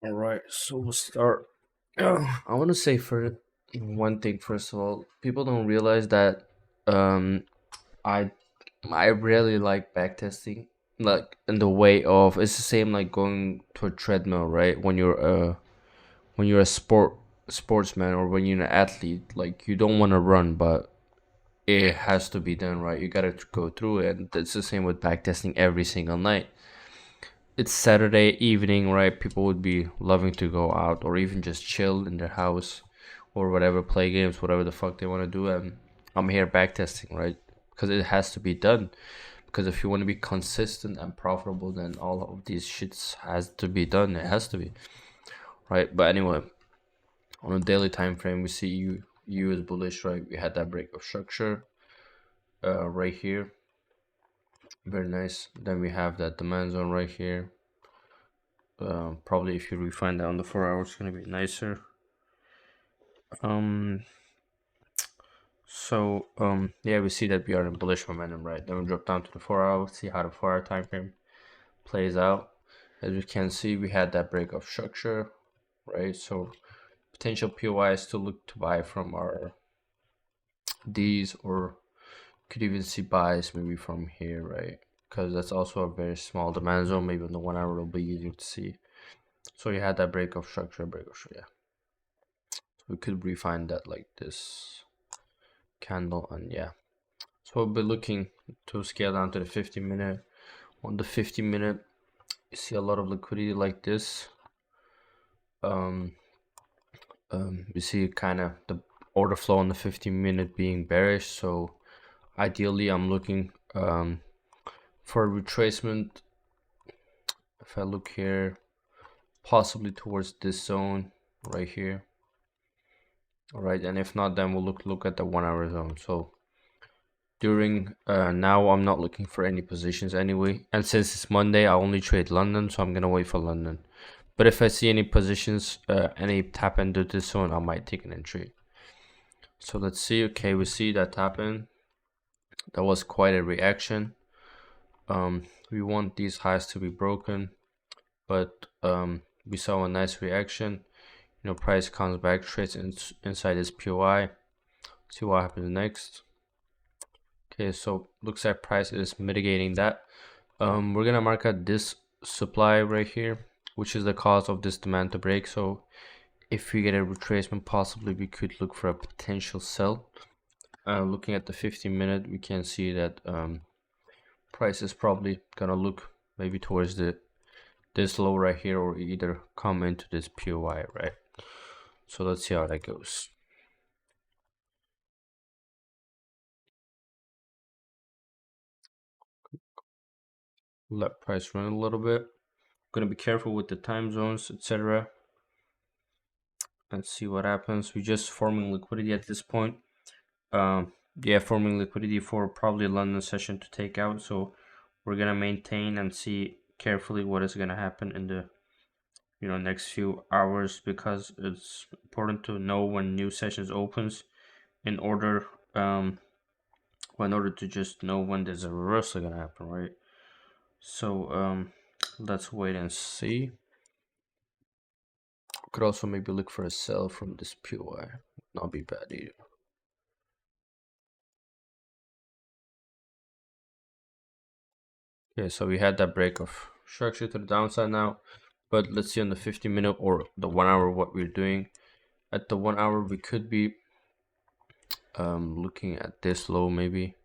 All right, so we'll start. I want to say for one thing, first of all, people don't realize that um, I I really like backtesting. Like in the way of it's the same like going to a treadmill, right? When you're a sportsman or when you're an athlete, like you don't want to run, but it has to be done, right? You gotta go through it. And it's the same with backtesting every single night. It's Saturday evening, right? People would be loving to go out or even just chill in their house or whatever, play games, whatever the fuck they want to do. And I'm here backtesting, right? Because it has to be done. Because if you want to be consistent and profitable, then all of these shits has to be done. It has to be, right? But anyway, on a daily time frame, we see you is bullish, right? We had that break of structure right here, very nice. Then we have that demand zone right here. Probably if you refine that on the 4 hours, it's gonna be nicer. Um, yeah, we see that we are in bullish momentum, right? Then we drop down to the 4 hour, see how the 4 hour time frame plays out. As we can see, we had that break of structure, right? So potential POIs to look to buy from our D's, or could even see buys maybe from here, right? Because that's also a very small demand zone. Maybe on the 1 hour it'll be easier to see. So you had that break of structure, yeah. So we could refine that like this candle, and yeah. So we'll be looking to scale down to the 50-minute. On the 50-minute, you see a lot of liquidity like this. Um, we see kind of the order flow on the 50-minute being bearish. So ideally, I'm looking for a retracement. If I look here, possibly towards this zone right here. All right, and if not, then we'll look at the 1 hour zone. So during now, I'm not looking for any positions anyway, and since it's Monday, I only trade London, so I'm gonna wait for London. But if I see any positions, any tap into this zone, I might take an entry. So let's see. Okay, we see that tap in. That was quite a reaction. We want these highs to be broken, but we saw a nice reaction. Price comes back, trades inside this POI. See what happens next. Okay, so looks like price is mitigating that. We're gonna mark out this supply right here, which is the cause of this demand to break. So if we get a retracement, possibly we could look for a potential sell. Looking at the 15-minute, we can see that price is probably gonna look maybe towards this low right here, or either come into this POI, right? So let's see how that goes. Let price run a little bit. Gonna be careful with the time zones, etc. And see what happens. We're just forming liquidity at this point. Yeah, forming liquidity for probably London session to take out. So we're gonna maintain and see carefully what is gonna happen in the next few hours, because it's important to know when new sessions opens in order to just know when there's a reversal gonna happen, right? So let's wait and see. Could also maybe look for a sell from this POI. Not be bad either. Okay, so we had that break of structure to the downside now, but let's see on the 50-minute or the 1 hour what we're doing. At the 1 hour, we could be looking at this low maybe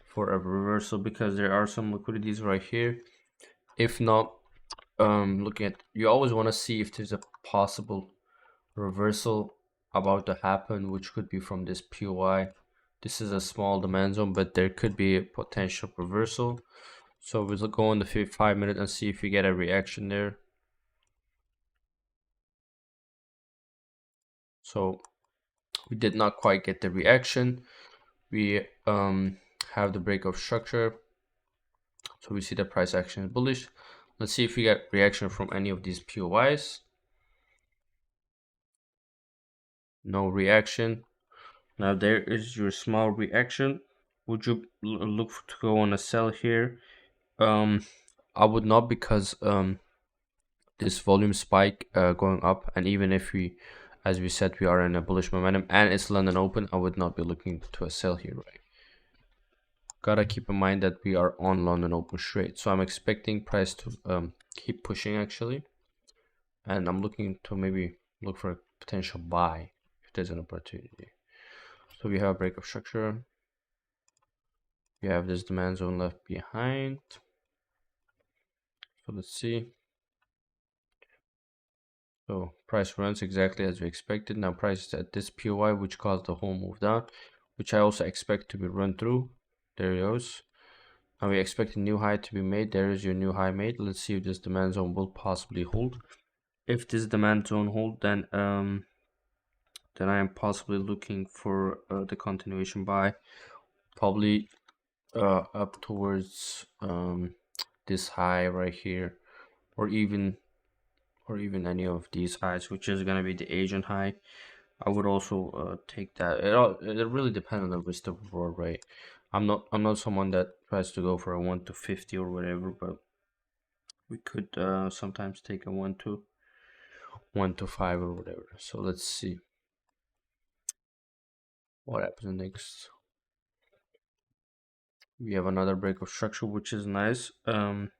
for a reversal, because there are some liquidities right here. If not, looking at, you always want to see if there's a possible reversal about to happen, which could be from this POI. This is a small demand zone, but there could be a potential reversal. So we'll go on the 5 minute and see if we get a reaction there. So we did not quite get the reaction. We have the break of structure. So we see the price action is bullish. Let's see if we get reaction from any of these POIs. No reaction. Now there is your small reaction. Would you look to go on a sell here? I would not, because this volume spike going up, and even if we, as we said, we are in a bullish momentum and it's London Open, I would not be looking to a sell here, right? Gotta keep in mind that we are on London Open straight, so I'm expecting price to keep pushing actually, and I'm looking to maybe look for a potential buy if there's an opportunity. So we have a break of structure, we have this demand zone left behind, so let's see. So price runs exactly as we expected. Now price is at this POI, which caused the whole move down, which I also expect to be run through. There it goes. Now we expect a new high to be made. There is your new high made. Let's see if this demand zone will possibly hold. If this demand zone hold, then I am possibly looking for the continuation buy, probably up towards this high right here, or even any of these highs, which is gonna be the Asian high. I would also take that. It really depends on the risk of reward, right? I'm not someone that tries to go for a 1 to 50 or whatever, but we could sometimes take a 1 to 5 or whatever. So let's see what happens next. We have another break of structure, which is nice. Um,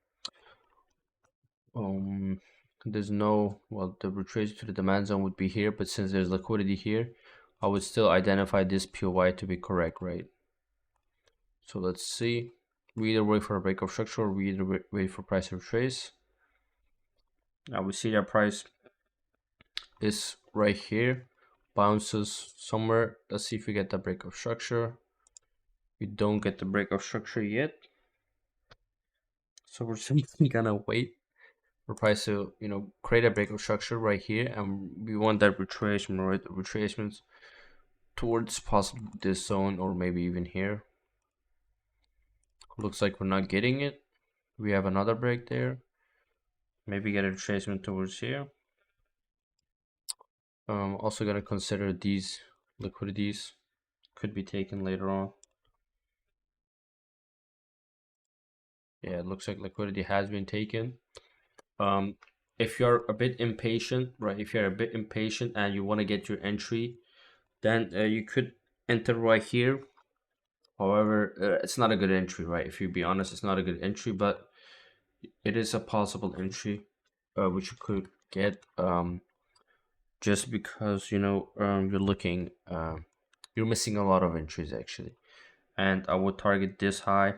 there's no, well, the retrace to the demand zone would be here, but since there's liquidity here, I would still identify this POI to be correct, right? So let's see. We either wait for a break of structure or we either wait for price retrace. Now we see that price is right here, bounces somewhere. Let's see if we get the break of structure. We don't get the break of structure yet, so we're simply gonna wait for price to, create a break of structure right here, and we want that retracement, right? Retracements towards possibly this zone or maybe even here. Looks like we're not getting it. We have another break there. Maybe get a retracement towards here. Also gonna consider these liquidities could be taken later on. Yeah, it looks like liquidity has been taken. If you're a bit impatient, right? If you're a bit impatient and you want to get your entry, then you could enter right here. However, it's not a good entry, right? If you be honest, it's not a good entry, but it is a possible entry which you could get just because you're missing a lot of entries actually. And I would target this high,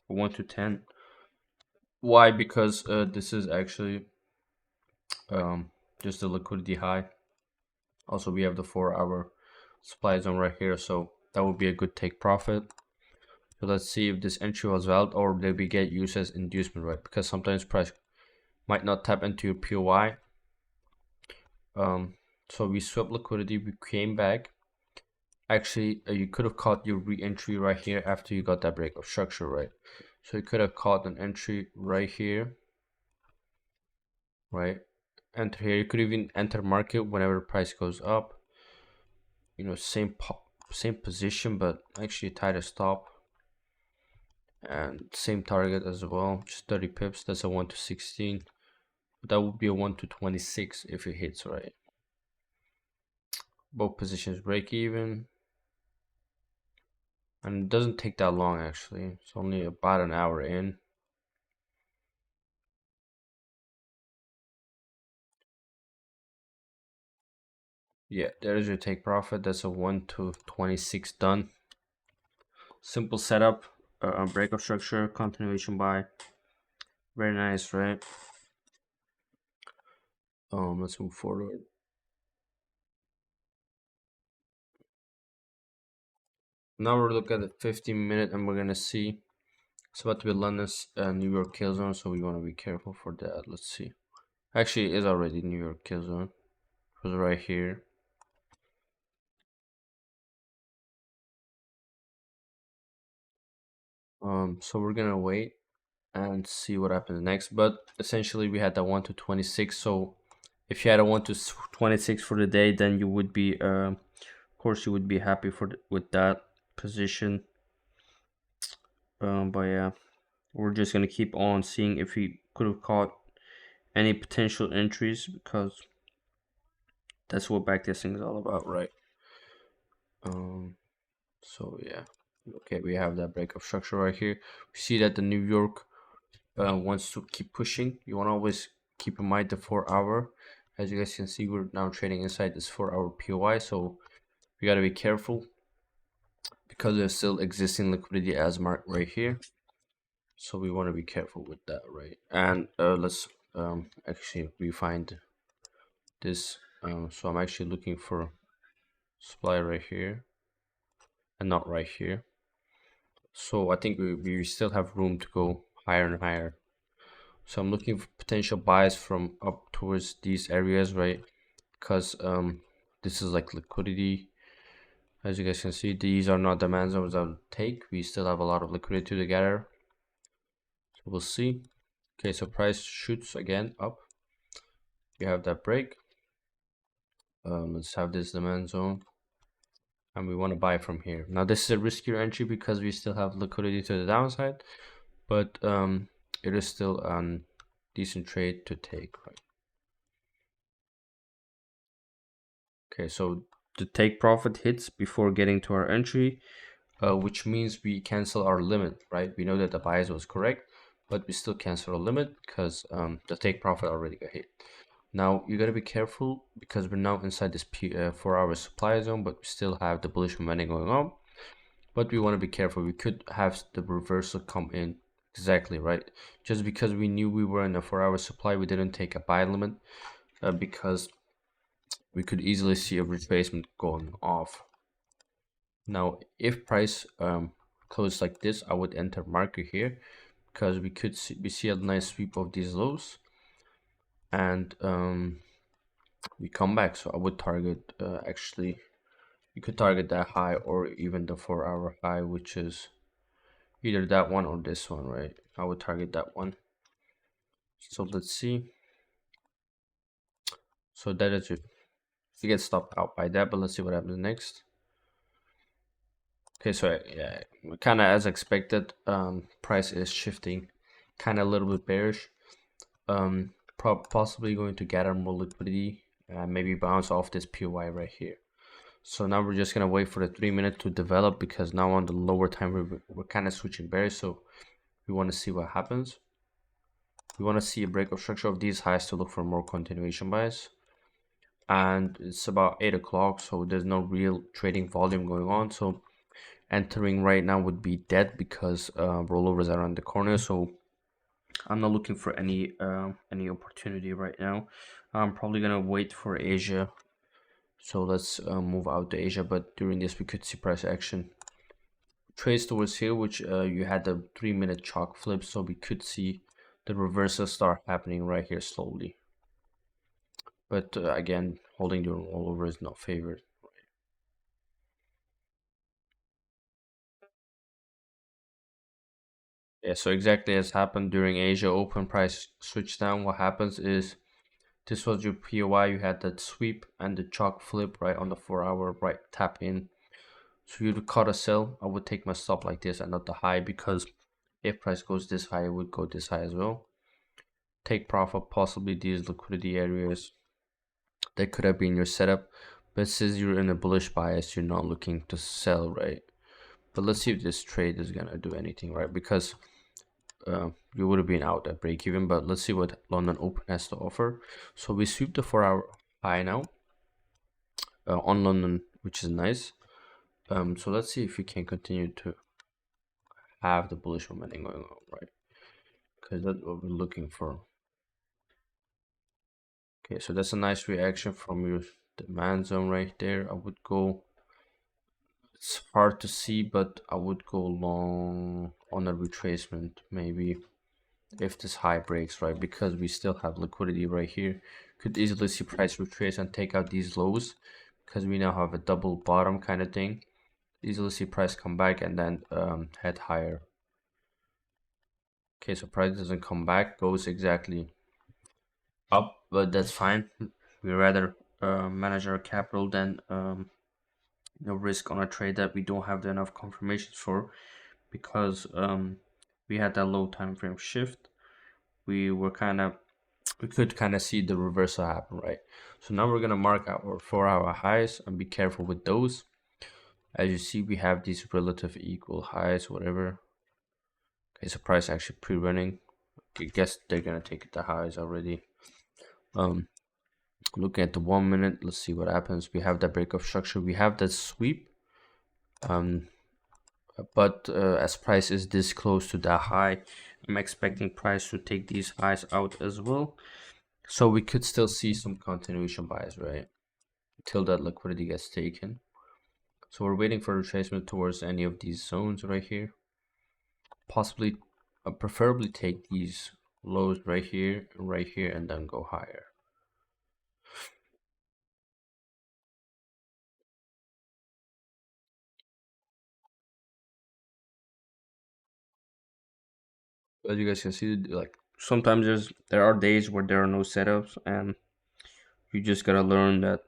1 to 10. Why? Because this is actually just a liquidity high. Also, we have the 4-hour supply zone right here, so that would be a good take profit. So let's see if this entry was valid or did we get used as inducement, right? Because sometimes price might not tap into your POI. So we swept liquidity, we came back. Actually, you could have caught your re-entry right here after you got that break of structure, right? So you could have caught an entry right here, right? Enter here. You could even enter market whenever price goes up. Same position, but actually tighter stop. And same target as well, just 30 pips. That's a 1 to 16. But that would be a 1 to 26 if it hits, right? Both positions break even. And it doesn't take that long actually. It's only about an hour in. Yeah, there's your take profit. That's a 1 to 26 done. Simple setup, breakup structure, continuation buy. Very nice, right? Let's move forward. Now we're looking at the 15-minute and we're gonna see it's about to be London's New York kill zone, so we want to be careful for that. Let's see. Actually, it is already New York kill zone. It was right here. So we're gonna wait and see what happens next. But essentially, we had that 1 to 26. So if you had a 1 to 26 for the day, then you would be, of course, you would be happy with that position. But yeah, we're just gonna keep on seeing if we could have caught any potential entries, because that's what backtesting is all about, right? Um, so yeah, okay, we have that break of structure right here. We see that the New York wants to keep pushing. You want to always keep in mind the 4 hour. As you guys can see, we're now trading inside this 4 hour POI, so we got to be careful because there's still existing liquidity as marked right here. So we want to be careful with that, right? And let's actually refind this. So I'm actually looking for supply right here and not right here. So I think we still have room to go higher and higher. So I'm looking for potential buys from up towards these areas, right? Because this is like liquidity. As you guys can see, these are not demand zones I'll take. We still have a lot of liquidity to gather. So we'll see. Okay, so price shoots again up. You have that break. Let's have this demand zone. And we want to buy from here. Now this is a riskier entry because we still have liquidity to the downside, but it is still a decent trade to take, right? Okay, so the take profit hits before getting to our entry, which means we cancel our limit, right? We know that the bias was correct, but we still cancel our limit because the take profit already got hit. Now you got to be careful because we're now inside this 4 hour supply zone, but we still have the bullish momentum going on. But we want to be careful. We could have the reversal come in exactly right. Just because we knew we were in a 4 hour supply, we didn't take a buy limit because we could easily see a retracement going off. Now, if price closed like this, I would enter market here because we see a nice sweep of these lows, and we come back. So I would target actually, you could target that high or even the 4 hour high, which is either that one or this one, right? I would target that one. So let's see. So that is it. You get stopped out by that, but let's see what happens next. Okay, so yeah, kind of as expected, price is shifting, kind of a little bit bearish. Possibly going to gather more liquidity, maybe bounce off this POI right here. So now we're just gonna wait for the 3 minute to develop because now on the lower time we're kind of switching bearish. So we want to see what happens. We want to see a break of structure of these highs to look for more continuation buys. And it's about 8 o'clock, so there's no real trading volume going on. So entering right now would be dead because rollovers are around the corner. So I'm not looking for any opportunity right now. I'm probably gonna wait for Asia. So let's move out to Asia, but during this we could see price action trades towards here, which you had the 3 minute chalk flip, so we could see the reversal start happening right here slowly. But again, holding during rollover is not favored. Yeah, so exactly as happened during Asia Open, price switch down. What happens is this was your POI, you had that sweep and the chalk flip right on the 4 hour, right tap in. So you'd cut a sell. I would take my stop like this and not the high because if price goes this high, it would go this high as well. Take profit, possibly these liquidity areas. That could have been your setup. But since you're in a bullish bias, you're not looking to sell, right? But let's see if this trade is gonna do anything, right? Because you would have been out at break even, but let's see what London Open has to offer. So we sweep the 4 hour high now on London, which is nice. So let's see if we can continue to have the bullish momentum going on, right? Because that's what we're looking for. Okay, so that's a nice reaction from your demand zone right there. I would go, it's hard to see, but I would go long on a retracement maybe if this high breaks, right? Because we still have liquidity right here. Could easily see price retrace and take out these lows because we now have a double bottom kind of thing. Easily see price come back and then head higher. Okay, so price doesn't come back, goes exactly up, but that's fine. We rather manage our capital than risk on a trade that we don't have enough confirmations for because we had that low time frame shift. We were kind of we could kind of see the reversal happen, right? So now we're gonna mark our 4-hour highs and be careful with those. As you see, we have these relative equal highs, whatever. Okay, so price actually pre-running. I guess they're gonna take the highs already. Um, looking at the 1 minute, let's see what happens. We have that break of structure. We have that sweep. But as price is this close to that high, I'm expecting price to take these highs out as well. So we could still see some continuation bias, right? Until that liquidity gets taken. So we're waiting for retracement towards any of these zones right here. Possibly, preferably take these lows right here, and then go higher. As you guys can see, like sometimes there are days where there are no setups, and you just gotta learn that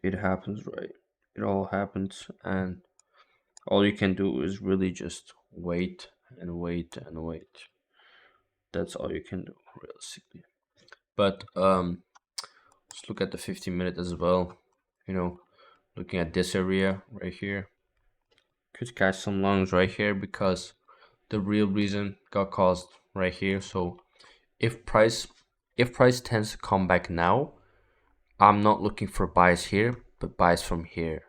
it happens, right? It all happens, and all you can do is really just wait and wait and wait. That's all you can do realistically. But let's look at the 15-minute as well. You know, looking at this area right here, could catch some longs right here because the real reason got caused right here. So if price tends to come back now, I'm not looking for buys here, but buys from here.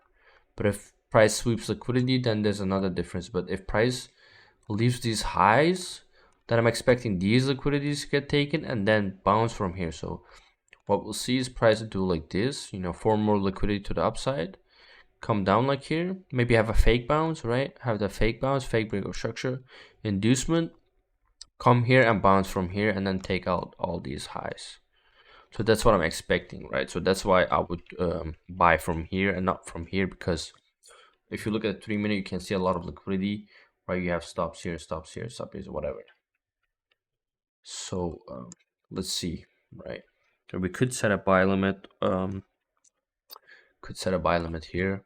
But if price sweeps liquidity, then there's another difference. But if price leaves these highs, then I'm expecting these liquidities to get taken and then bounce from here. So what we'll see is price do like this, form more liquidity to the upside, come down like here, maybe have a fake bounce, right? Have the fake bounce, fake break of structure, inducement, come here and bounce from here and then take out all these highs. So that's what I'm expecting, right? So that's why I would buy from here and not from here, because if you look at the 3-minute, you can see a lot of liquidity, right? You have stops here, stops here, stops here, whatever. So let's see, right? So we could set a buy limit. Could set a buy limit here.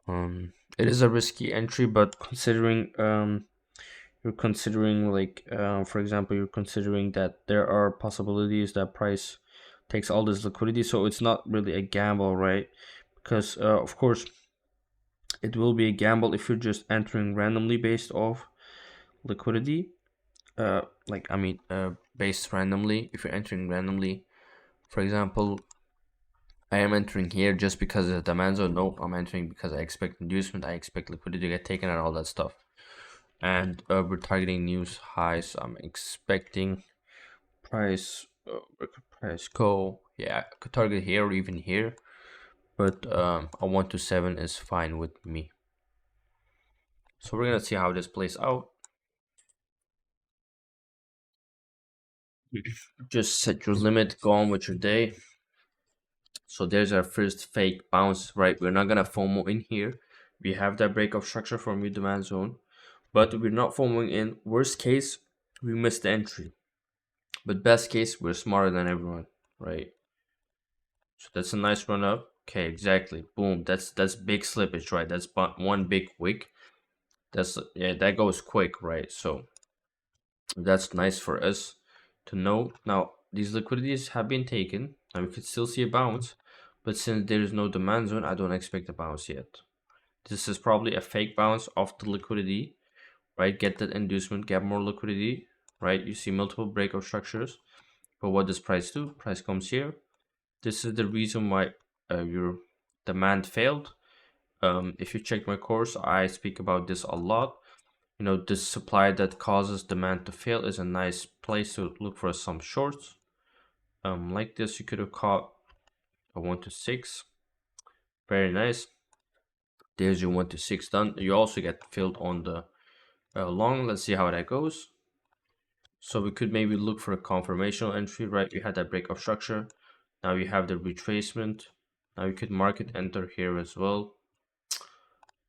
It is a risky entry, but considering you're considering like for example, you're considering that there are possibilities that price takes all this liquidity, so it's not really a gamble, right? Because of course it will be a gamble if you're just entering randomly based off liquidity. Like I mean, based randomly. If you're entering randomly, for example, I am entering here just because of the demand zone. No, I'm entering because I expect inducement, I expect liquidity to get taken and all that stuff. And we're targeting news highs. I'm expecting price, price go. Yeah, I could target here or even here, but a 1 to 7 is fine with me. So we're gonna see how this plays out. Just set your limit, go on with your day. So there's our first fake bounce, right? We're not gonna FOMO in here. We have that break of structure from your demand zone, but we're not FOMOing in. Worst case, we missed the entry. But best case, we're smarter than everyone, right? So that's a nice run up. Okay, exactly. Boom. That's big slippage, right? That's one big wick. That's yeah, that goes quick, right? So that's nice for us to know. Now these liquidities have been taken, and we could still see a bounce, but since there is no demand zone, I don't expect a bounce yet. This is probably a fake bounce off the liquidity, right? Get that inducement, get more liquidity, right? You see multiple breakout structures, but what does price do? Price comes here. This is the reason why your demand failed. If you check my course, I speak about this a lot. The supply that causes demand to fail is a nice place to look for some shorts. Like this, you could have caught a 1 to 6. Very nice. There's your 1 to 6 done. You also get filled on the long. Let's see how that goes. So we could maybe look for a confirmational entry, right? We had that break of structure. Now we have the retracement. Now we could market enter here as well.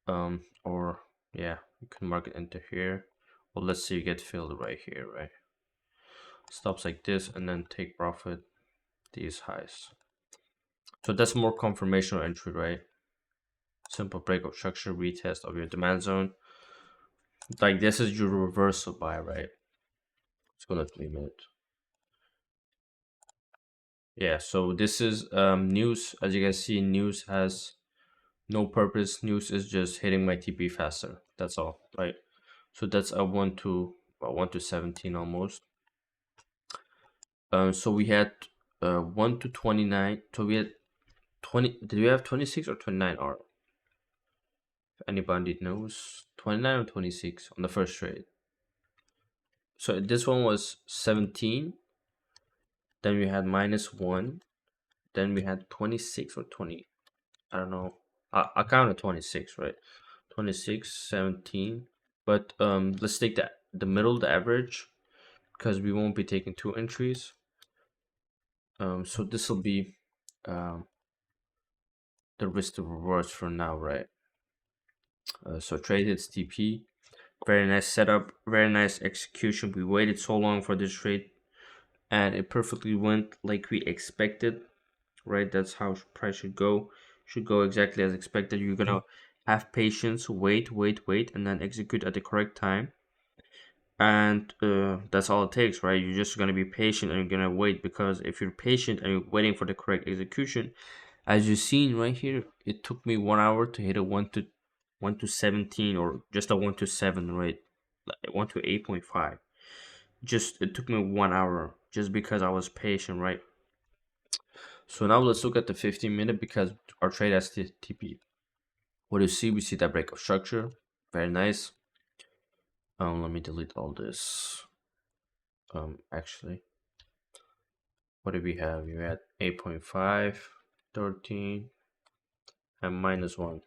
Or yeah, you can market enter here. Well, let's see you get filled right here, right? Stops like this and then take profit these highs. So that's more confirmational entry, right? Simple breakout structure, retest of your demand zone. Like this is your reversal buy, right? Let's go to 3 minutes. Yeah, so this is news. As you can see, news has no purpose. News is just hitting my TP faster. That's all, right? So that's a 1 to, well, 1 to 17 almost. So we had 1 to 29. So we had 20. Did we have 26 or 29 R? If anybody knows, 29 or 26 on the first trade. So this one was 17. Then we had -1. Then we had 26 or 20. I don't know. I counted 26, right? 26, 17. But let's take the middle, the average, because we won't be taking two entries. So this will be um the risk to reverse for now, right? So trade hits TP. Very nice setup, very nice execution. We waited so long for this trade, and it perfectly went like we expected, right? That's how price should go. Should go exactly as expected. You're gonna have patience, wait, and then execute at the correct time. And that's all it takes, right? You're just gonna be patient and you're gonna wait, because if you're patient and you're waiting for the correct execution, as you've seen right here, it took me 1 hour to hit a 1 to 17, or just a 1 to 7, right? Like 1 to 8.5. Just it took me 1 hour just because I was patient, right? So now let's look at the 15 minute, because our trade has TP. What do you see? We see that break of structure. Very nice. Let me delete all this. Actually, what do we have? You had 8.5, 13, and -1.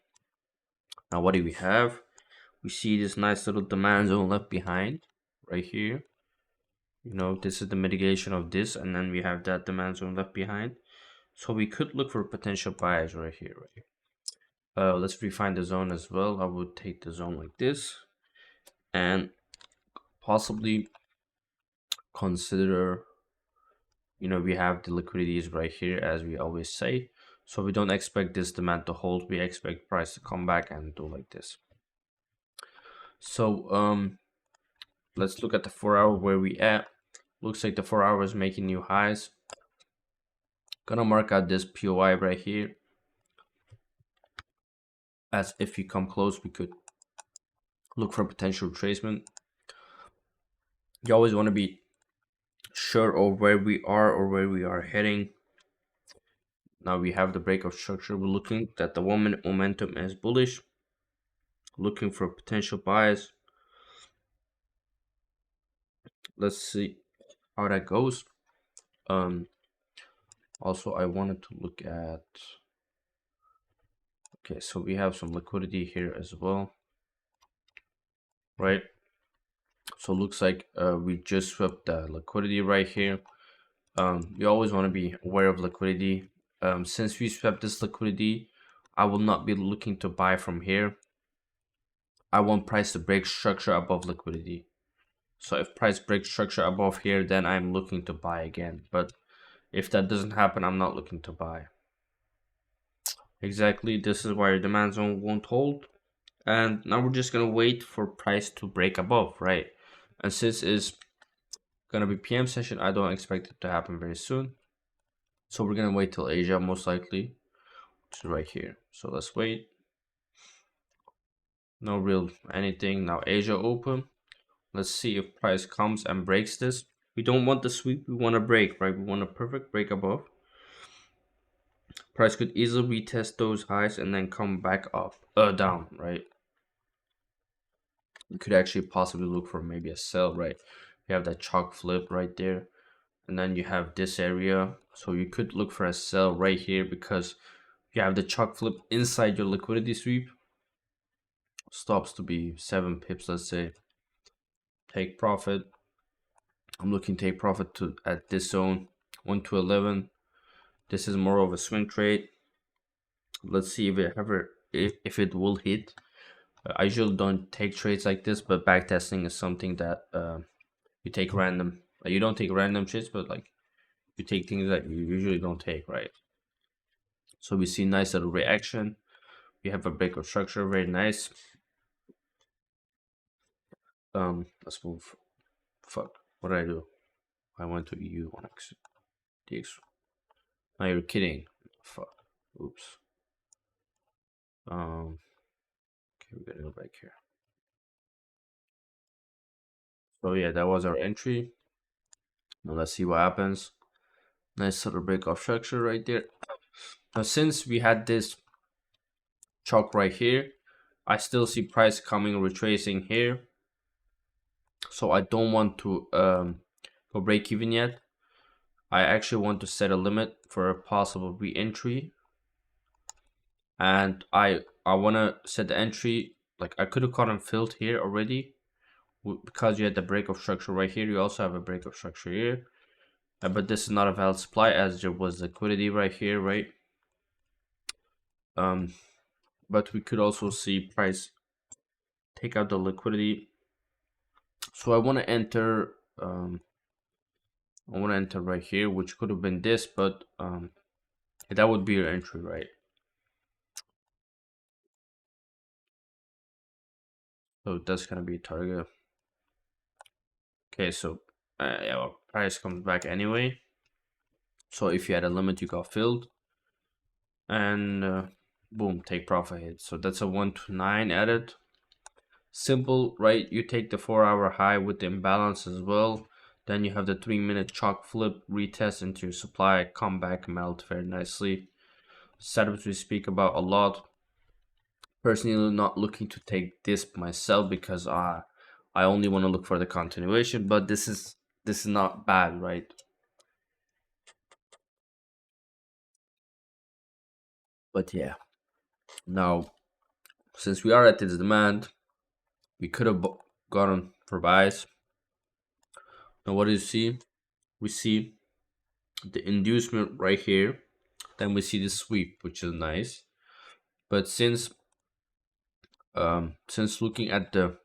Now what do we have? We see this nice little demand zone left behind right here. You know, this is the mitigation of this, and then we have that demand zone left behind. So we could look for potential buys right here, right? Let's refine the zone as well. I would take the zone like this, and possibly consider, we have the liquidities right here, as we always say. So we don't expect this demand to hold. We expect price to come back and do like this. So let's look at the 4 hour where we at. Looks like the 4 hour is making new highs. Gonna mark out this POI right here, as if you come close, we could look for potential retracement. You always want to be sure of where we are or where we are heading. Now we have the break of structure. We're looking that the 1 minute momentum is bullish, looking for potential buys. Let's see how that goes. Also, I wanted to look at, okay, so we have some liquidity here as well, right? So looks like we just swept the liquidity right here. You always want to be aware of liquidity. Since we swept this liquidity, I will not be looking to buy from here. I want price to break structure above liquidity. So if price breaks structure above here, then I'm looking to buy again. But if that doesn't happen, I'm not looking to buy. Exactly, this is why your demand zone won't hold. And now we're just gonna wait for price to break above, right? And since it's gonna be PM session, I don't expect it to happen very soon. So we're gonna wait till Asia, most likely, which is right here. So let's wait. No real anything. Now Asia open. Let's see if price comes and breaks this. We don't want the sweep, we want a break, right? We want a perfect break above. Price could easily retest those highs and then come back up, down, right? We could actually possibly look for maybe a sell, right? You have that chalk flip right there, and then you have this area. So you could look for a sell right here, because you have the chalk flip inside your liquidity sweep. Stops to be 7 pips, let's say. Take profit. I'm looking to take profit to at this zone, 1 to 11. This is more of a swing trade. Let's see if it ever, if it will hit. I usually don't take trades like this, but backtesting is something that you take random. Like, you don't take random trades, but like you take things that you usually don't take, right? So we see nice little reaction. We have a break of structure, very nice. Let's move. Fuck, what did I do? I went to EU on X. DX. No, you're kidding. Fuck. Oops. Okay, we gotta go back here. So yeah, that was our entry. Now let's see what happens. Nice little break of structure right there. Now since we had this chalk right here, I still see price coming retracing here. So I don't want to go break even yet. I actually want to set a limit for a possible re-entry, and I want to set the entry like I could have caught and filled here already because you had the break of structure right here. You also have a break of structure here, but this is not a valid supply as there was liquidity right here, right? um but we could also see price take out the liquidity. So I want to enter right here, which could have been this, but that would be your entry, right? So that's gonna be a target. Okay, so yeah, well, price comes back anyway. So if you had a limit, you got filled, and boom, take profit hit. So that's a 1 to 9 added. Simple, right? You take the 4 hour high with the imbalance as well. Then you have the 3 minute chalk flip, retest into your supply, come back, melt very nicely. Setups we speak about a lot. Personally, not looking to take this myself because I only want to look for the continuation. But this is not bad, right? But yeah, now since we are at this demand, we could have gotten for buys. Now what do you see? We see the inducement right here. Then we see the sweep, which is nice. But since looking at the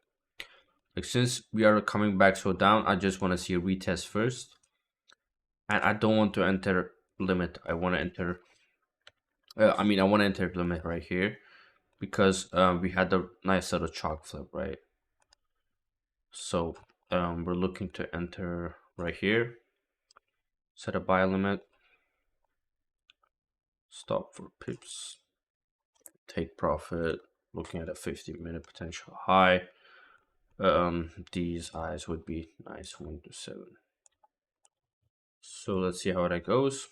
like since we are coming back so down, I just want to see a retest first, and I don't want to enter limit. I want to enter. I want to enter limit right here because we had the nice little chalk flip, right? So we're looking to enter right here. Set a buy limit. Stop for pips. Take profit. Looking at a 50-minute potential high. These highs would be nice, 1 to 7. So let's see how that goes.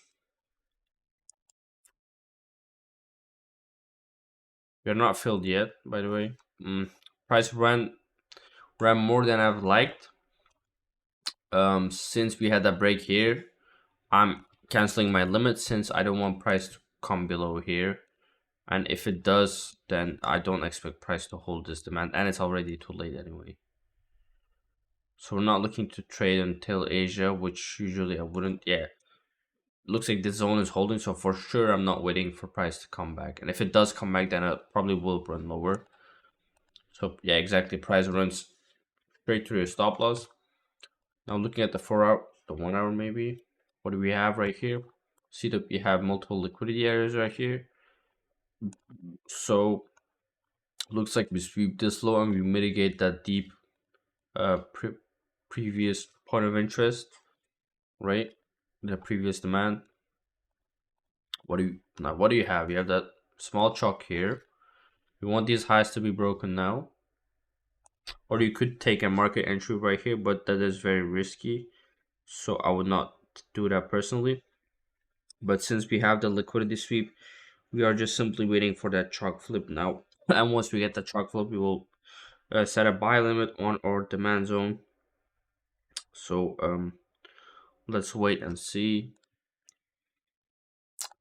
We are not filled yet, by the way. Price ran more than I've liked. Since we had that break here, I'm canceling my limit since I don't want price to come below here. And if it does, then I don't expect price to hold this demand, and it's already too late anyway. So we're not looking to trade until Asia, which usually I wouldn't. Yeah, looks like this zone is holding, so for sure I'm not waiting for price to come back. And if it does come back, then it probably will run lower. So yeah, exactly, price runs straight through your stop loss. Now looking at the 4 hour, the 1 hour maybe. What do we have right here? See that we have multiple liquidity areas right here. So looks like we sweep this low and we mitigate that deep previous point of interest, right? The previous demand. What do you have? You have that small chalk here. We want these highs to be broken now. Or you could take a market entry right here, but that is very risky. So I would not do that personally. But since we have the liquidity sweep, we are just simply waiting for that chalk flip now. And once we get the chalk flip, we will set a buy limit on our demand zone. So let's wait and see.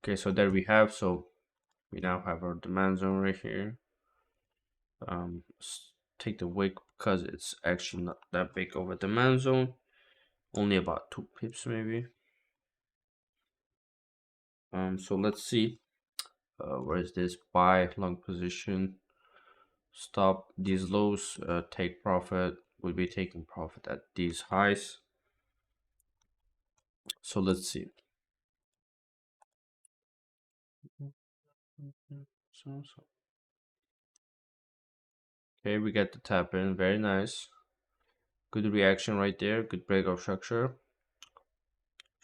Okay, so there we have. So we now have our demand zone right here. Let's take the wick because it's actually not that big of a demand zone. Only about 2 pips maybe. So let's see. Where is this buy long position? Stop these lows. Take profit. We'll be taking profit at these highs. So let's see. Okay, we get the tap in. Very nice. Good reaction right there. Good break of structure.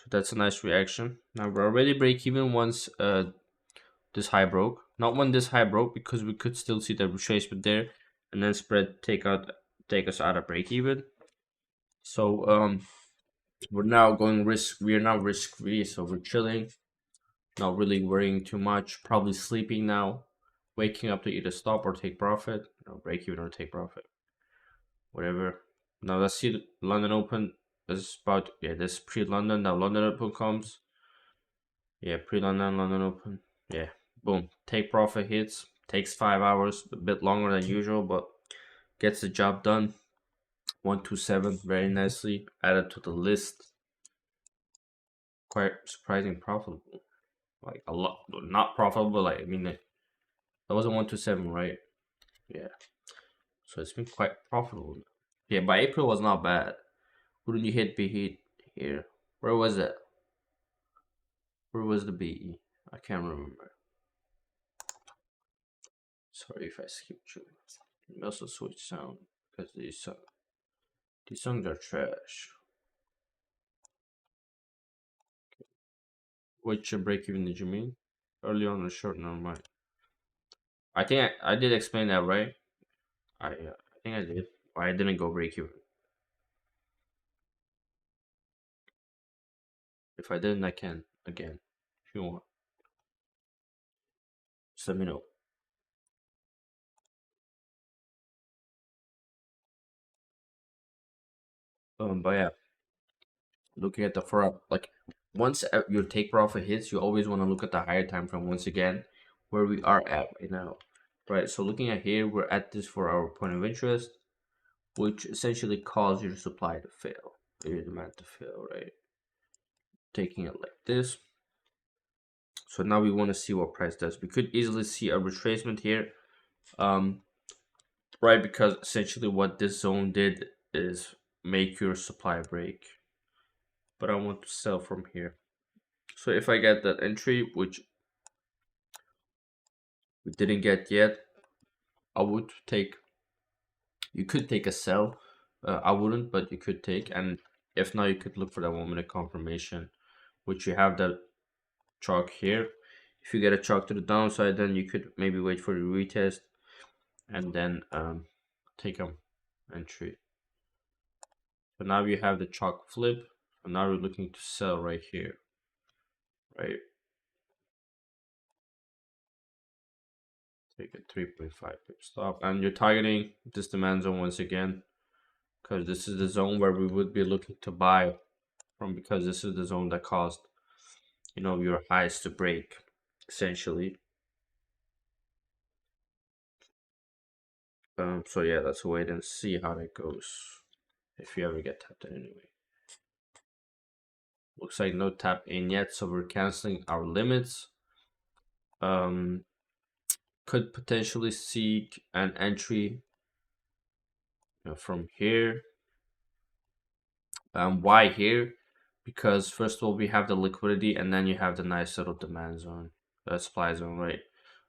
So that's a nice reaction. Now we're already break even once this high broke. Not when this high broke because we could still see the retracement there, and then spread take us out of break even. So we're now going risk. We are now risk free, so we're chilling, not really worrying too much. Probably sleeping now, waking up to either stop or take profit, break even or take profit, whatever. Now let's see the London Open. This is about this pre-London. Now London Open comes. Yeah, pre-London, London Open. Yeah, boom. Take profit hits. Takes 5 hours, a bit longer than usual, but gets the job done. 127, very nicely added to the list. Quite surprising profitable. Like a lot, not profitable. Like I mean, that was a 127, right? Yeah. So it's been quite profitable. Yeah, by April was not bad. Who did you hit? Be hit here. Where was it? Where was the BE? I can't remember. Sorry if I skipped you. Let me also switch sound because these songs are trash. Which break even did you mean? Early on or short? Never mind. I think I did explain that right. I think I did. Why I didn't go break even. If I didn't, I can again. If you want, just let me know. But yeah, looking at the for like once your take profit hits, you always want to look at the higher time frame once again, where we are at right now, right? So looking at here, we're at this for our point of interest, which essentially causes your supply to fail, or your demand to fail, right? Taking it like this. So now we want to see what price does. We could easily see a retracement here, um, right? Because essentially what this zone did is make your supply break. But I want to sell from here. So if I get that entry, which we didn't get yet, I would take. You could take a sell. I wouldn't, but you could take. And if not, you could look for that 1 minute confirmation, which you have that chalk here. If you get a chalk to the downside, then you could maybe wait for the retest and then take a entry. So now you have the chalk flip. And now we're looking to sell right here, right? Take a 3.5 pip stop, and you're targeting this demand zone once again, because this is the zone where we would be looking to buy from, because this is the zone that caused your highs to break essentially. So yeah, let's wait and see how that goes, if you ever get tapped in anyway. Looks like no tap in yet, so we're canceling our limits. Could potentially seek an entry from here. Why here? Because first of all, we have the liquidity, and then you have the nice little demand zone, supply zone, right?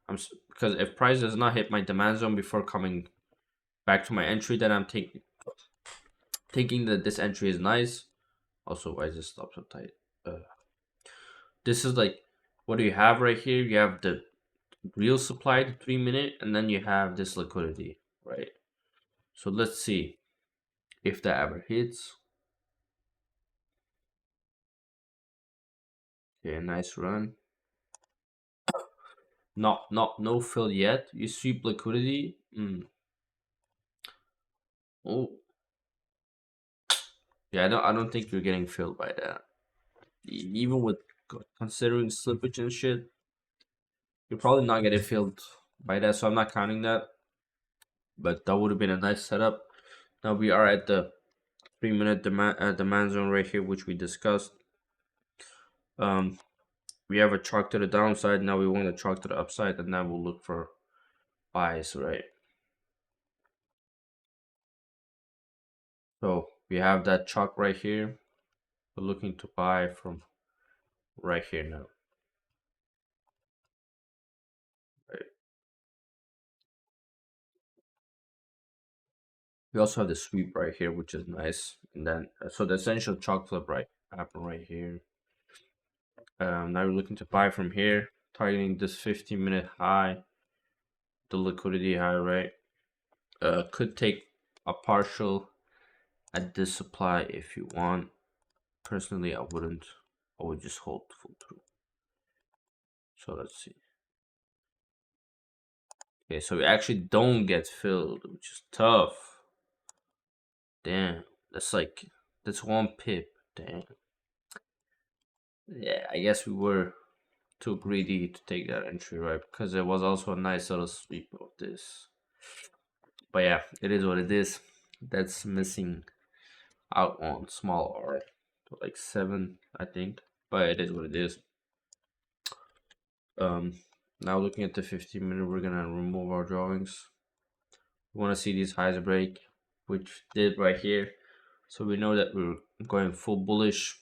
Because if price does not hit my demand zone before coming back to my entry, then I'm thinking that this entry is nice. Also, why is this stop so tight? This is like, what do you have right here? You have the real supply, the 3 minute, and then you have this liquidity, right? So let's see if that ever hits. Okay, nice run. No fill yet. You sweep liquidity. Oh, yeah. I don't think you're getting filled by that. Even with considering slippage and shit, you're probably not getting filled by that. So I'm not counting that. But that would have been a nice setup. Now we are at the 3 minute demand zone right here, which we discussed. Um, we have a chalk to the downside. Now we want a chalk to the upside, and then we'll look for buys, right? So we have that chalk right here. We're looking to buy from right here now. Right. We also have the sweep right here, which is nice. And then so the essential chalk flip right happen right here. Now we're looking to buy from here, targeting this 15-minute high, the liquidity high, right? Could take a partial at this supply if you want. Personally, I wouldn't. I would just hold full through. So let's see. Okay, so we actually don't get filled, which is tough. Damn, that's 1 pip. Damn. Yeah, I guess we were too greedy to take that entry, right? Because there was also a nice little sweep of this. But yeah, it is what it is. That's missing out on small R, like 7, I think. But it is what it is. Um, Now looking at the 15-minute, we're gonna remove our drawings. We want to see these highs break, which did right here. So we know that we're going full bullish.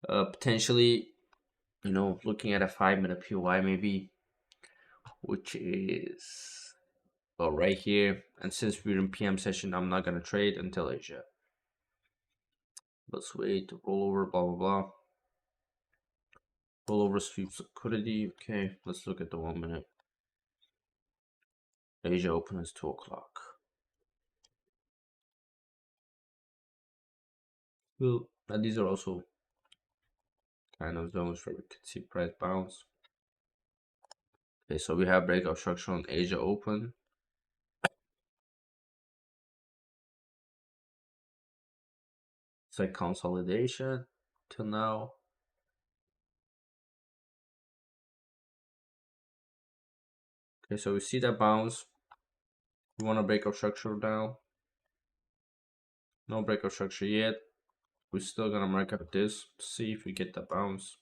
Potentially, looking at a 5-minute PY maybe, which is right here. And since we're in PM session, I'm not gonna trade until Asia. Let's wait to roll over, blah blah blah. Rollover sweeps liquidity. Okay, let's look at the 1 minute. Asia open is 2 o'clock. Well, and these are also kind of zones where we could see price bounce. Okay, so we have breakout structure on Asia open. It's like consolidation till now. Okay, so we see that bounce. We want to break our structure down. No breakout structure yet. We're still gonna mark up this to see if we get that bounce.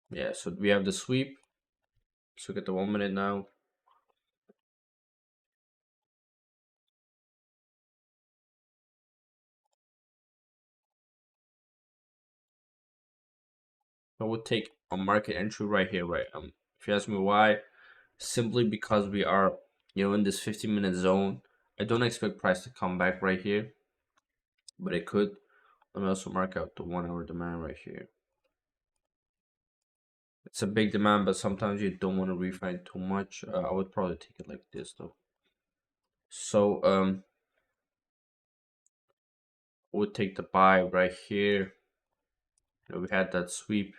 Yeah, so we have the sweep. Let's look at the 1 minute now. I would take a market entry right here, right? If you ask me why, simply because we are, in this 15-minute zone. I don't expect price to come back right here, but it could. Let me also mark out the 1 hour demand right here. It's a big demand, but sometimes you don't want to refine too much. I would probably take it like this though. So I would take the buy right here. We had that sweep.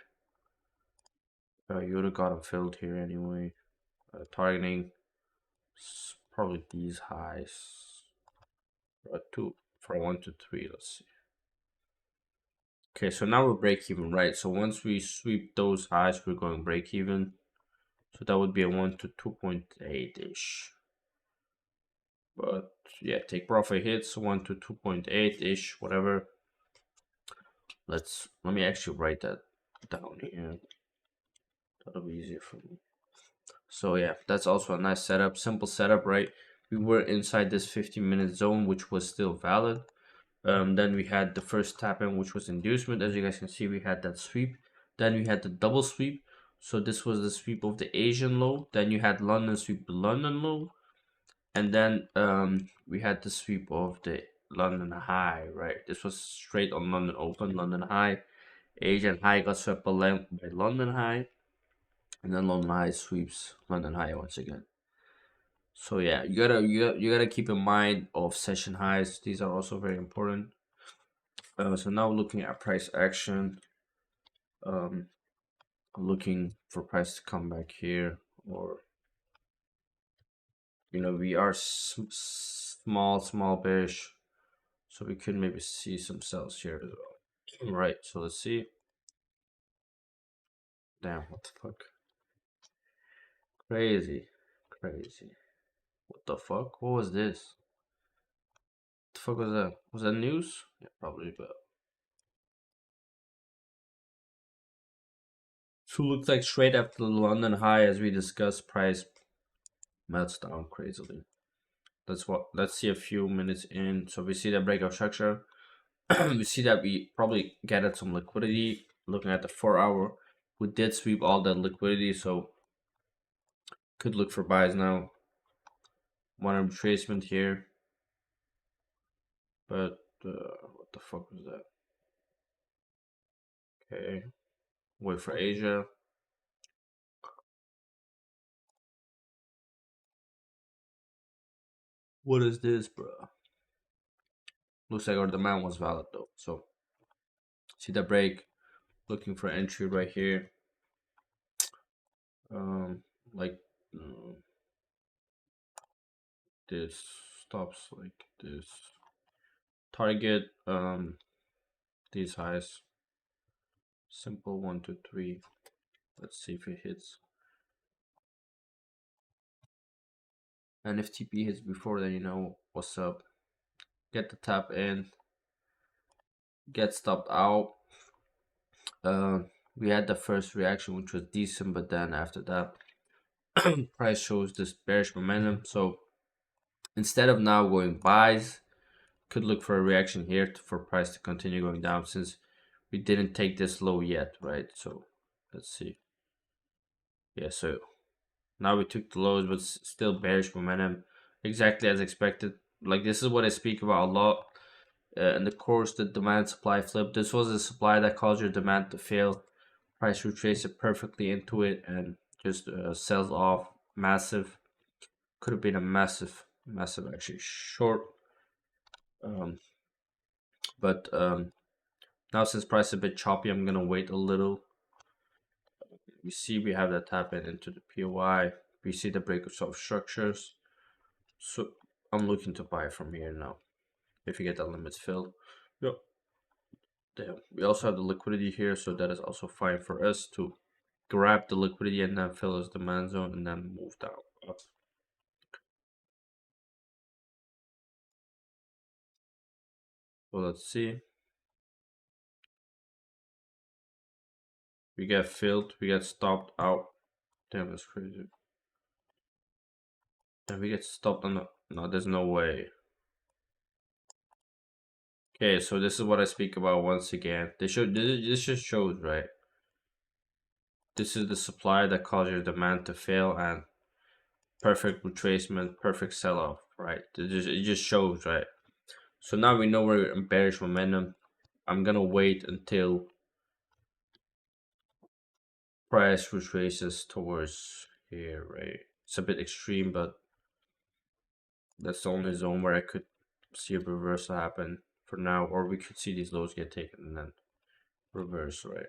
You would have got them filled here anyway. Targeting probably these highs. Two for 1 to 3. Let's see. Okay, so now we're break even, right? So once we sweep those highs, we're going break even. So that would be a 1 to 2.8 ish. But yeah, take profit hits 1 to 2.8 ish, whatever. Let me actually write that down here. That'll be easier for me. So yeah, that's also a nice setup, simple setup, right? We were inside this 15-minute zone, which was still valid. Then we had the first tap in, which was inducement. As you guys can see, we had that sweep. Then we had the double sweep. So this was the sweep of the Asian low. Then you had London sweep the London low. And then we had the sweep of the London high, right? This was straight on London open, London high. Asian high got swept by London high. And then London high sweeps London high once again. So yeah, you gotta keep in mind of session highs. These are also very important. So now looking at price action, I'm looking for price to come back here, or we are small bearish, so we could maybe see some sells here as well. Right, so let's see. Damn, what the fuck? Crazy. What the fuck? What was this? What the fuck was that? Was that news? Yeah, probably, but so looks like straight after the London high, as we discussed, price melts down crazily. Let's see a few minutes in. So we see that breakout structure. We see that we probably gathered some liquidity. Looking at the 4 hour, we did sweep all that liquidity, so could look for buys now. One retracement here, but what the fuck was that? Okay, wait for Asia. What is this, bro? Looks like our demand was valid though. So see the break, looking for entry right here. Um, like mm, this stops like this. Target these highs. Simple 1, 2, 3. Let's see if it hits. And if TP hits before, then you know what's up. Get the tap in. Get stopped out. We had the first reaction, which was decent, but then after that, price shows this bearish momentum. So instead of now going buys, could look for a reaction here for price to continue going down since we didn't take this low yet, right? So let's see. Yeah, so now we took the lows, but still bearish momentum, exactly as expected. Like this is what I speak about a lot in the course, the demand supply flip. This was a supply that caused your demand to fail. Price retrace it perfectly into it and just sells off massive. Could have been a massive actually short. Um, but now since price is a bit choppy, I'm gonna wait a little. We see we have that tap in into the POI. We see the break of soft structures. So I'm looking to buy from here now. If you get the limits filled. Yep. Damn. We also have the liquidity here, so that is also fine for us to grab the liquidity and then fill as demand zone and then move down up. So let's see. We get filled, we get stopped out. Damn, that's crazy. And we get stopped on the no, there's no way. Okay, so this is what I speak about once again. This just shows, right? This is the supply that caused your demand to fail and perfect retracement, perfect sell-off, right? It just shows, right? So now we know we're in bearish momentum. I'm gonna wait until price retraces towards here, right? It's a bit extreme, but that's the only zone where I could see a reversal happen for now, or we could see these lows get taken and then reverse, right?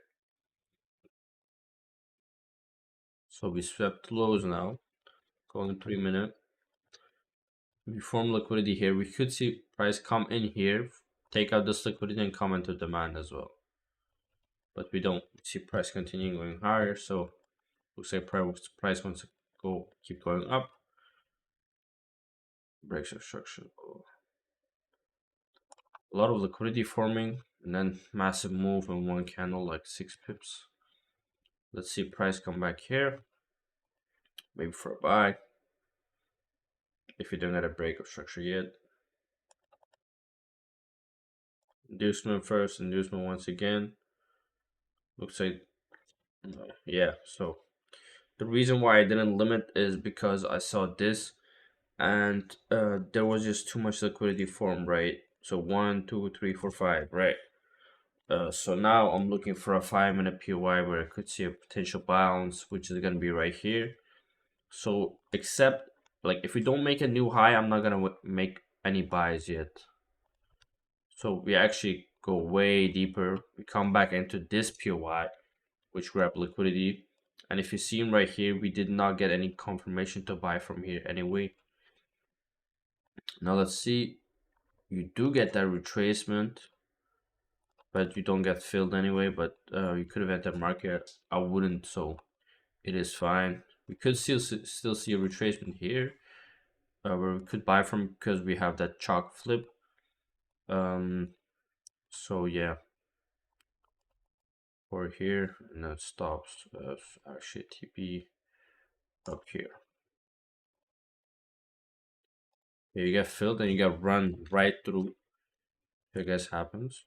So we swept lows now, going 3 minute. We form liquidity here. We could see price come in here, take out this liquidity and come into demand as well. But we don't see price continuing going higher, so looks like price wants to go keep going up. Breaks of structure. A lot of liquidity forming and then massive move in one candle, like 6 pips. Let's see price come back here, maybe for a buy if you don't get a break of structure yet. Inducement first, inducement once again. Looks like yeah. So the reason why I didn't limit is because I saw this and there was just too much liquidity formed, right? So 1, 2, 3, 4, 5, right? So now I'm looking for a 5 minute POI where I could see a potential bounce, which is gonna be right here. So except like if we don't make a new high, I'm not gonna make any buys yet. So we actually go way deeper. We come back into this POI, which grab liquidity. And if you see him right here, we did not get any confirmation to buy from here anyway. Now let's see. You do get that retracement, but you don't get filled anyway. But you could have entered market. I wouldn't, so it is fine. We could still see a retracement here, where we could buy from because we have that chalk flip. So yeah, or here and then stops. Actually TP up here. Yeah, you get filled and you get run right through. I guess happens,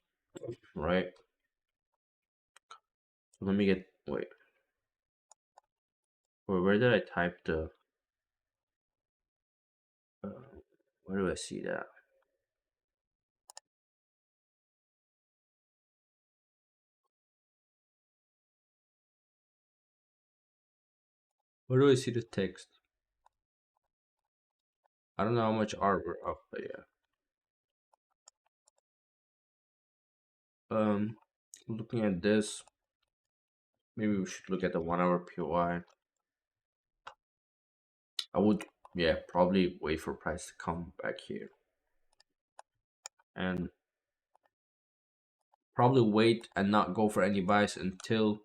right? So let me get wait. Where did I type the? Uh, where do I see that? Where do I see the text? I don't know how much art we're up, but yeah. Um, Looking at this, maybe we should look at the 1 hour POI. I would, yeah, probably wait for price to come back here, and probably wait and not go for any buys until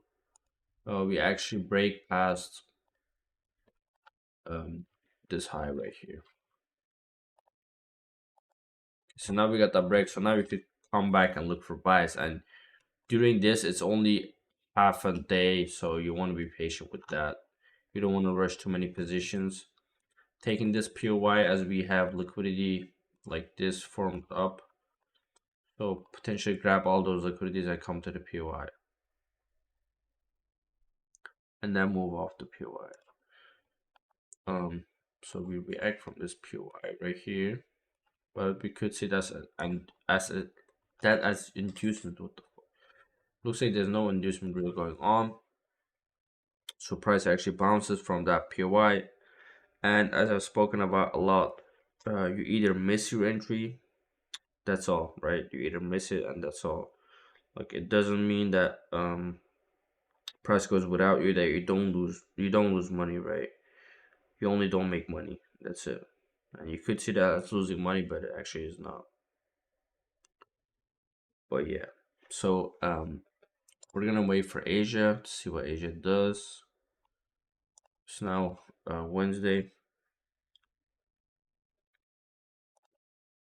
we actually break past um, this high right here. So now we got the break. So now we could come back and look for buys. And during this, it's only half a day, so you want to be patient with that. You don't want to rush too many positions. Taking this POY as we have liquidity like this formed up. So potentially grab all those liquidities that come to the POI and then move off the POI. So we react from this POI right here, but we could see that's and as a that as inducement. What the fuck? Looks like there's no inducement really going on. So price actually bounces from that POI, and as I've spoken about a lot, you either miss your entry, that's all, right? You either miss it and that's all. Like it doesn't mean that price goes without you that you don't lose money, right? You only don't make money. That's it. And you could see that as losing money, but it actually is not. But yeah. So we're gonna wait for Asia to see what Asia does. It's now Wednesday.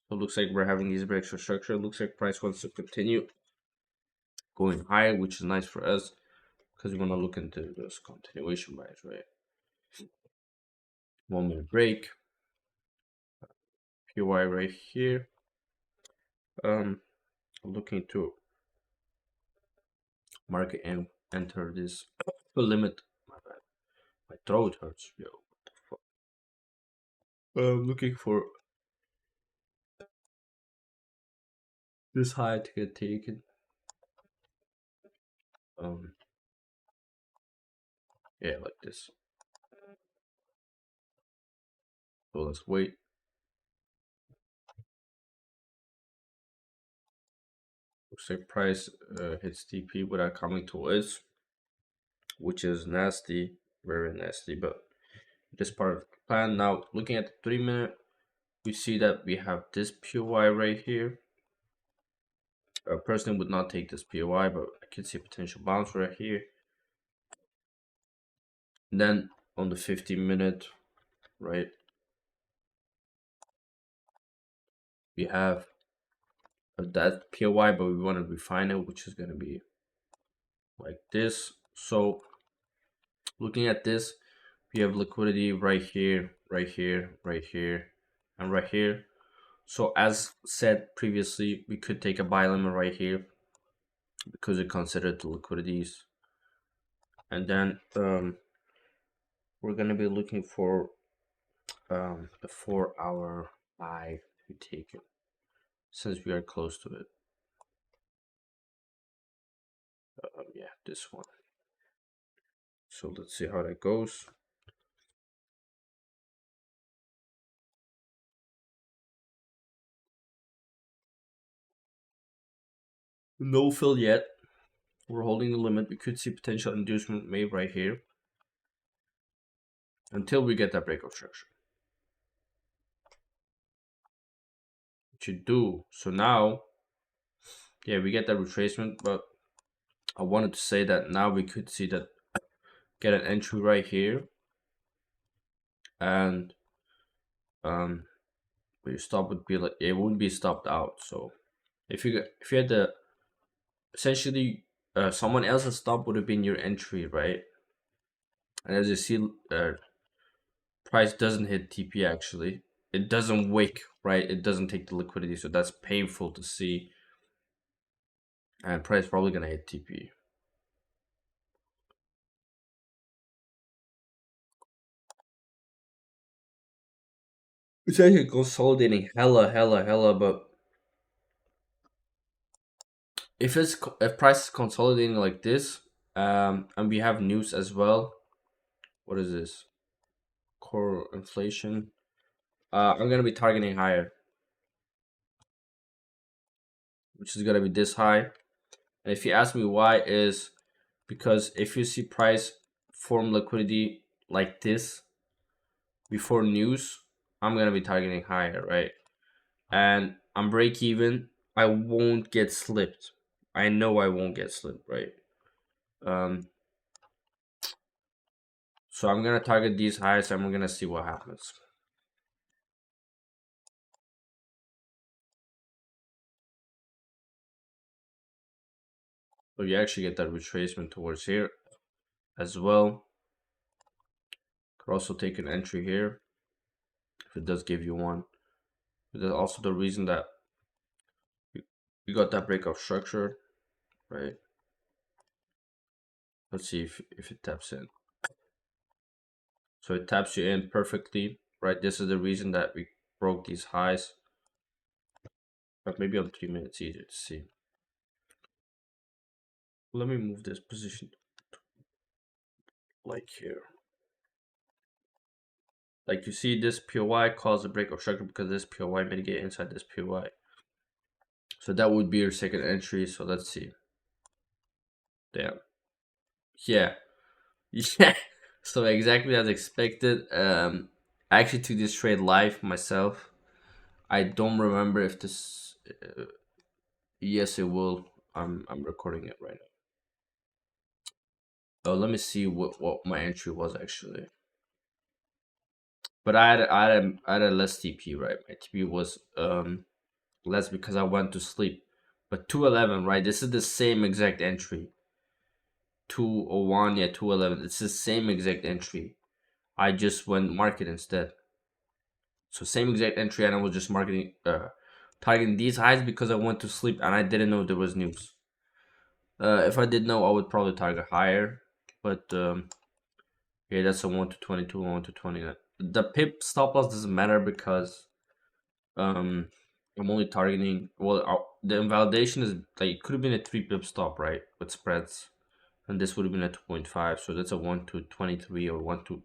So it looks like we're having these breaks for structure. It looks like price wants to continue going higher, which is nice for us because we want to look into those continuation buys, right? 1 minute break. PY right here. Looking to market and enter this limit. My bad. My throat hurts, yo. What the fuck? Looking for this high to get taken. Um, yeah, like this. So let's wait. Looks like price hits TP without coming to us, which is nasty, very nasty. But this part of the plan. Now, looking at the 3 minute, we see that we have this POI right here. A person would not take this POI, but I can see a potential bounce right here. And then on the 15 minute, right, we have that POI, but we want to refine it, which is going to be like this. So looking at this, we have liquidity right here, right here, right here, and right here. So as said previously, we could take a buy limit right here because it considered the liquidities. And then we're gonna be looking for the 4 hour buy to be taken since we are close to it. Yeah, this one. So let's see how that goes. No fill yet. We're holding the limit. We could see potential inducement made right here until we get that breakout structure. Which you do. So now, yeah, we get that retracement, but I wanted to say that now we could see that get an entry right here, and your stop would be like it wouldn't be stopped out. So if you had the essentially someone else's stop would have been your entry, right? And as you see, price doesn't hit TP actually. It doesn't wick, right? It doesn't take the liquidity, so that's painful to see. And price probably gonna hit TP. It's actually consolidating hella, but if price is consolidating like this, and we have news as well, What is this? Core inflation. I'm gonna be targeting higher, which is gonna be this high. And if you ask me why, is because if you see price form liquidity like this before news, I'm gonna be targeting higher, right? And I'm break even. I won't get slipped. I know I won't get slipped, right? Um, so I'm gonna target these highs and we're gonna see what happens. So you actually get that retracement towards here as well. Could also take an entry here if it does give you one. But that's also the reason that you got that breakout structure, right? Let's see if it taps in. So it taps you in perfectly, right? This is the reason that we broke these highs. But maybe on 3 minutes easier to see. Let me move this position like here. Like you see this POI caused a breakout structure because this POI mitigate inside this POI. So that would be your second entry. So let's see. Damn. Yeah. Yeah. So exactly as expected. I actually took this trade live myself. I don't remember if this. Yes, it will. I'm recording it right now. Oh, let me see what my entry was actually. But I had a less TP, right? My TP was less because I went to sleep. But 211, right? This is the same exact entry. 201, yeah, 211. It's the same exact entry. I just went market instead. So same exact entry, and I was just targeting these highs because I went to sleep and I didn't know there was news. If I did know, I would probably target higher. But yeah, that's a 1 to 22, 1 to 29. The pip stop loss doesn't matter because um I'm only targeting. Well, the invalidation is like it could have been a 3 pip stop, right, with spreads, and this would have been a 2.5. So that's a 1 to 23 or 1 to.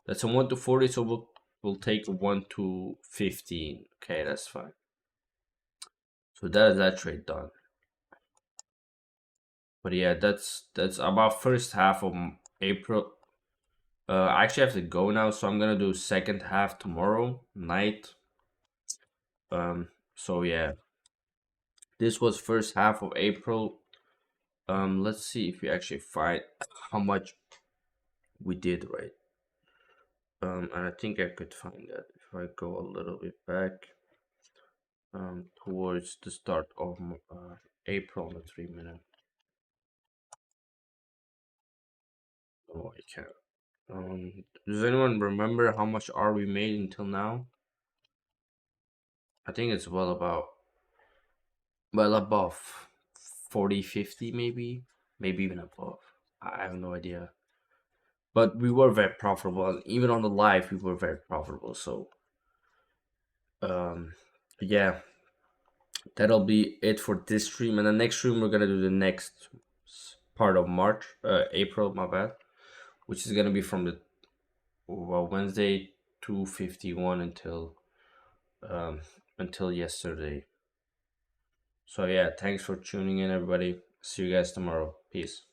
That's a 1 to 40. So we'll take a 1 to 15. Okay, that's fine. So that is that trade done. But yeah, that's about first half of April. I actually have to go now, so I'm gonna do second half tomorrow night. So yeah, this was first half of April. Let's see if we actually find how much we did right. And I think I could find that if I go a little bit back. Towards the start of April on the 3 minute. Oh, I can't. Does anyone remember how much R we made until now? I think it's well above 40, 50 maybe even above. I have no idea. But we were very profitable. And even on the live, we were very profitable. So, um, yeah, that'll be it for this stream. And the next stream, we're gonna do the next part of March, April, my bad, which is gonna be from the Wednesday 2:51 um until yesterday. So yeah, thanks for tuning in, everybody. See you guys tomorrow. Peace.